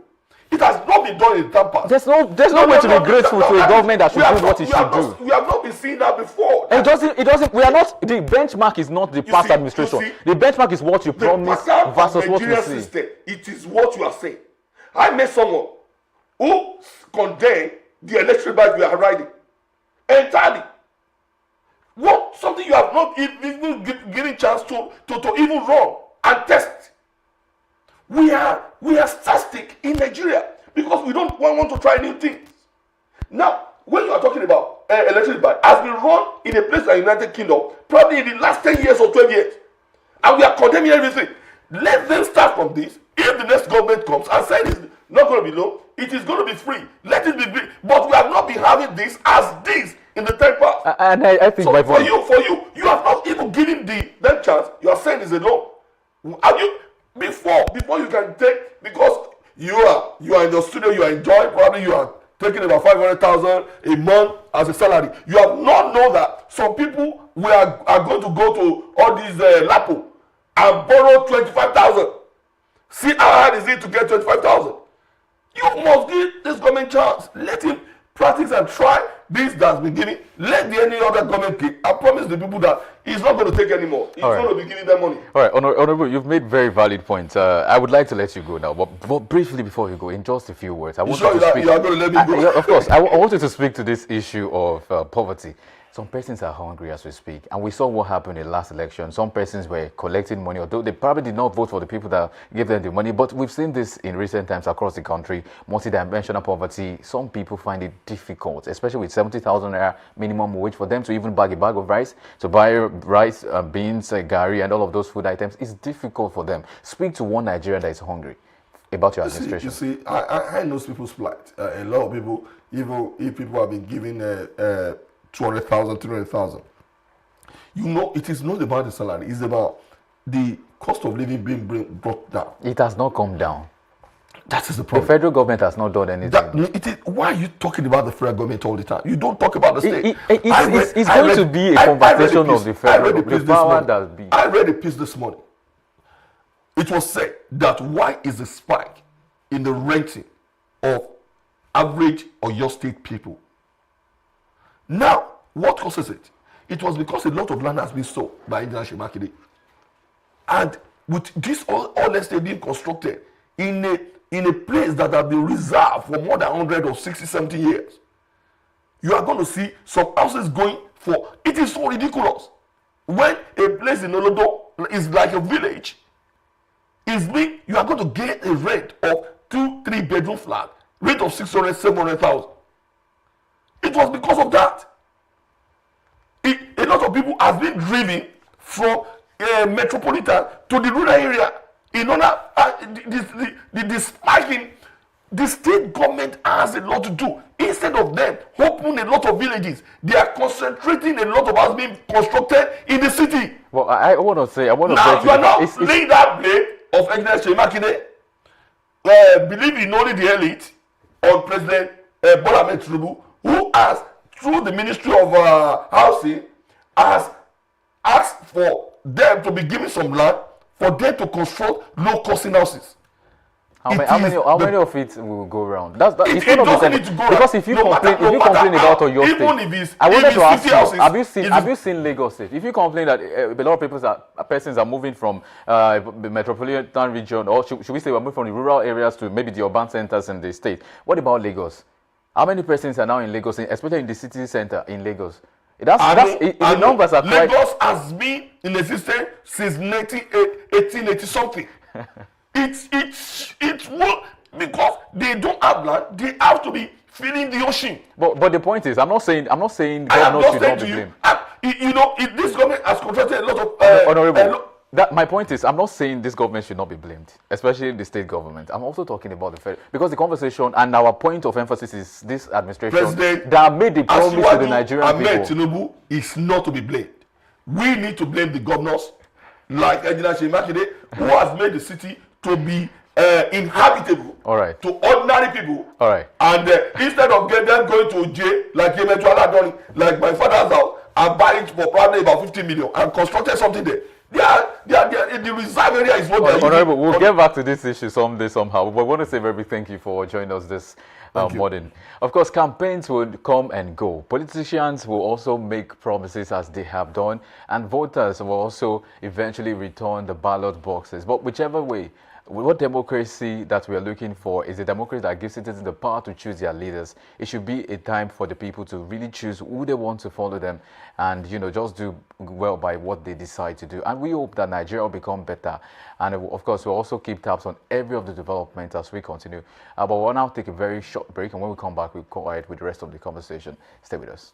It has not been done in the time past. There's no way to be grateful to a government that should do what it should do. We have not been seeing that before. It doesn't. We are not. The benchmark is not the past administration. The benchmark is what you promise versus what we see. System, it is what you are saying. I met someone who condemned the electric bike we are riding entirely. What something you have not even given chance to even run and test. We are static in Nigeria because we don't want to try new things. Now, when you are talking about electric bike, has been run in a place like United Kingdom probably in the last 10 years or 12 years, and we are condemning everything. Let them start from this. If the next government comes and says it's not going to be low, it is going to be free. Let it be free. But we have not been having this as this in the time past. And I think so for you have not even given them chance. You are saying it's a loan. Have you before you can take, because you are in the studio, you are enjoying, probably you are taking about 500,000 a month as a salary. You have not known that some people are going to go to all these Lapo and borrow 25,000. See how hard is it to get 25,000? You must give this government chance. Let him practice and try this that's been given, let the any other government take. I promise the people that he's not going to take anymore. He's going to be giving them money. All right, Honorable, you've made very valid points. I would like to let you go now, but briefly before you go, in just a few words, I want you you to speak. You are going to let me go? Yeah, of course. I want you to speak to this issue of poverty. Some persons are hungry as we speak, and we saw what happened in the last election. Some persons were collecting money, although they probably did not vote for the people that gave them the money. But we've seen this in recent times across the country, multidimensional poverty. Some people find it difficult, especially with 70,000 naira minimum wage, for them to even buy a bag of rice, to buy rice, beans, gari, and all of those food items. It's difficult for them. Speak to one Nigerian that is hungry about your administration. You see, I know people's plight. A lot of people, even if people have been given 200,000, 300,000. You know, it is not about the salary. It's about the cost of living being brought down. It has not come down. That is the The problem. federal government has not done anything. Why are you talking about the federal government all the time? You don't talk about the state. It's going to be a conversation of the federal government, the power that be. I read a piece this morning. It was said that why is the spike in the renting of average Oyo State people? Now, what causes it? It was because a lot of land has been sold by International Market. And with this all estate being constructed in a place that has been reserved for more than 100 or 60, 70 years, you are going to see some houses going for, it is so ridiculous. When a place in Olodo is like a village, you are going to get a rent of 2-3 bedroom flat, rate of 600, 700,000. It was because of that. A lot of people have been driven from metropolitan to the rural area in order the spiking. The state government has a lot to do. Instead of them opening a lot of villages, they are concentrating a lot of us being constructed in the city. Well, I want to say, now you are now laying that blame of Engineer Shemakine, believing only the elite, on President Bola Ahmed Tinubu, who has, through the Ministry of Housing, has asked for them to be given some land for them to construct low-cost houses. How many of it will go around? It's it doesn't need to go because around. if you complain about your state, I wanted to ask you, have you seen Lagos State? If you complain that a lot of persons are moving from the metropolitan region, or should we say we're moving from the rural areas to maybe the urban centers in the state, what about Lagos? How many persons are now in Lagos, especially in the city center in Lagos? The numbers are quite... Lagos has been in existence since 1880 something. It won't, because they don't have land. They have to be filling the ocean. But the point is, I'm not saying governors should not be blamed. This government has contracted a lot of honorable. My point is, I'm not saying this government should not be blamed, especially the state government. I'm also talking about the federal, because the conversation and our point of emphasis is this administration that made the promise to the Nigerian people. Ahmed Tinubu is not to be blamed. We need to blame the governors, like Engineer Shemakine, who has made the city to be inhabitable to ordinary people. All right. And instead of them going to jail, like Yemetuala done, like my father's house, and buy it for probably about 50 million and constructed something there. The reserve area is what they're using. Honorable, we'll get back to this issue someday somehow. But I want to say a very big thank you for joining us this morning. Of course, campaigns will come and go. Politicians will also make promises as they have done, and voters will also eventually return the ballot boxes. But whichever way, what democracy that we are looking for is a democracy that gives citizens the power to choose their leaders. It should be a time for the people to really choose who they want to follow them, and just do well by what they decide to do. And we hope that Nigeria will become better. And of course, we'll also keep tabs on every of the developments as we continue. But we'll now take a very short break, and when we come back, we'll go ahead with the rest of the conversation. Stay with us.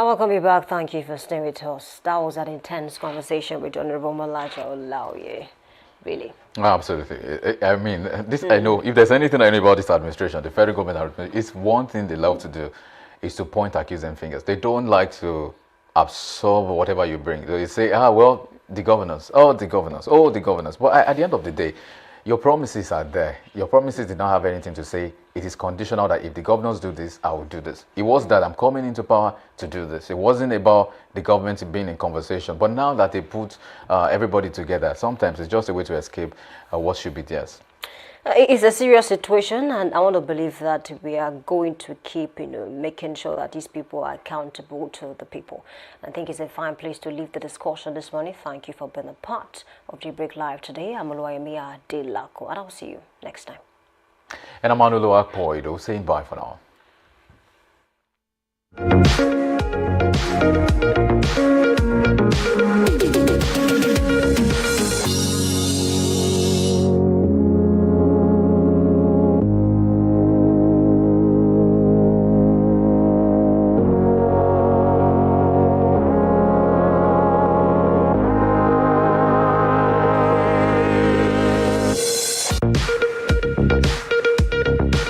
welcome you back. Thank you for staying with us. That was an intense conversation with Honorable Malaja Olaoye. Really. Absolutely. I mean, this I know. If there's anything I know about this administration, the federal government, it's one thing they love to do is to point accusing fingers. They don't like to absorb whatever you bring. They say, well, the governors, oh, the governors, oh, the governors. But at the end of the day, your promises are there. Your promises did not have anything to say. It is conditional that if the governors do this, I will do this. It was that I'm coming into power to do this. It wasn't about the government being in conversation. But now that they put everybody together, sometimes it's just a way to escape what should be theirs. It's a serious situation, and I want to believe that we are going to keep, making sure that these people are accountable to the people. I think it's a fine place to leave the discussion this morning. Thank you for being a part of Daybreak Live today. I'm Oluwayemi Adelako, and I'll see you next time. And I'm Anulu Akpoido saying bye for now.